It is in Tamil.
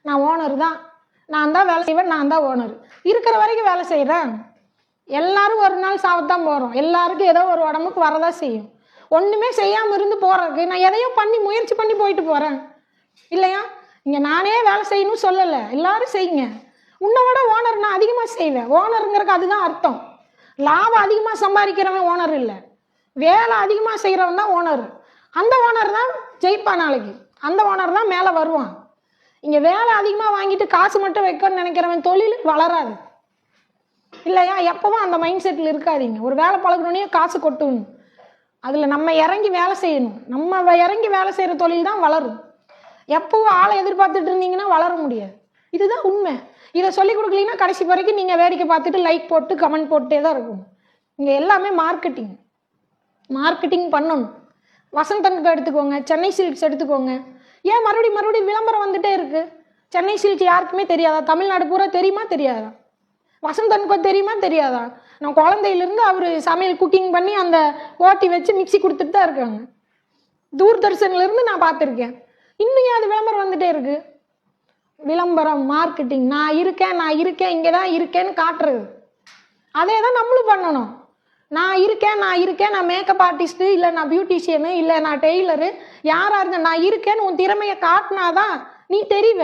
நான் ஓனர் தான், நான் தான் வேலை செய்வேன், நான் தான் ஓனர். இருக்கிற வரைக்கும் வேலை செய்கிறேன். எல்லாரும் ஒரு நாள் சாவத்தான் போகிறோம். எல்லாருக்கும் ஏதோ ஒரு உடம்புக்கு வரதான் செய்யும். ஒன்றுமே செய்யாமல் இருந்து போகிறதுக்கு நான் எதையோ பண்ணி முயற்சி பண்ணி போயிட்டு போகிறேன் இல்லையா? இங்கே நானே வேலை செய்யணும்னு சொல்லலை, எல்லாரும் செய்யுங்க. உன்னை விட ஓனர் நான் அதிகமாக செய்வேன். ஓனருங்கிறதுக்கு அதுதான் அர்த்தம். லாபம் அதிகமாக சம்பாதிக்கிறவன் ஓனர் இல்லை, வேலை அதிகமாக செய்கிறவன் தான் ஓனர். அந்த ஓனர் தான் ஜெயிப்பான் நாளைக்கு, அந்த ஓனர் தான் மேலே வருவான். இங்கே வேலை அதிகமாக வாங்கிட்டு காசு மட்டும் வைக்கணும்னு நினைக்கிறவன் தொழில் வளராது இல்லையா? எப்பவும் அந்த மைண்ட் செட்டில் இருக்காதீங்க. ஒரு வேலை பழகணுன்னே காசு கொட்டணும், அதில் நம்ம இறங்கி வேலை செய்யணும். நம்ம இறங்கி வேலை செய்கிற தொழில் தான் வளரும். எப்பவும் ஆளை எதிர்பார்த்துட்டு இருந்தீங்கன்னா வளர முடியாது. இதுதான் உண்மை. இதை சொல்லிக் கொடுக்கலீங்கன்னா கடைசி வரைக்கும் நீங்கள் வேடிக்கை பார்த்துட்டு லைக் போட்டு கமெண்ட் போட்டே தான் இருக்கும். இங்கே எல்லாமே மார்க்கெட்டிங் பண்ணணும். வசந்தனுக்கு எடுத்துக்கோங்க, சென்னை சில்க்ஸ் எடுத்துக்கோங்க. ஏன் மறுபடியும் விளம்பரம் வந்துட்டே இருக்கு? சென்னை சில்க்ஸ் யாருக்குமே தெரியாதா? தமிழ்நாடு பூரா தெரியுமா தெரியாதா? வசந்தனுக்கு தெரியுமா தெரியாதா? நான் குழந்தையிலேருந்து அவர் சமையல் குக்கிங் பண்ணி அந்த ஓட்டி வச்சு மிக்சி கொடுத்துட்டு தான் இருக்காங்க. தூர்தர்ஷன்லேருந்து நான் பார்த்துருக்கேன். இன்னும் அது விளம்பரம் வந்துட்டே இருக்கு. விளம்பரம், மார்க்கெட்டிங், நான் இருக்கேன் இங்கே தான் இருக்கேன்னு காட்டுறது. அதே தான் நம்மளும் பண்ணணும். நான் இருக்கேன், நான் மேக்கப் ஆர்டிஸ்ட்டு, இல்லை நான் பியூட்டிஷியனு, இல்லை நான் டெய்லரு, யாராக இருங்க, நான் இருக்கேன்னு உன் திறமையை காட்டினாதான் நீ தெரிவ.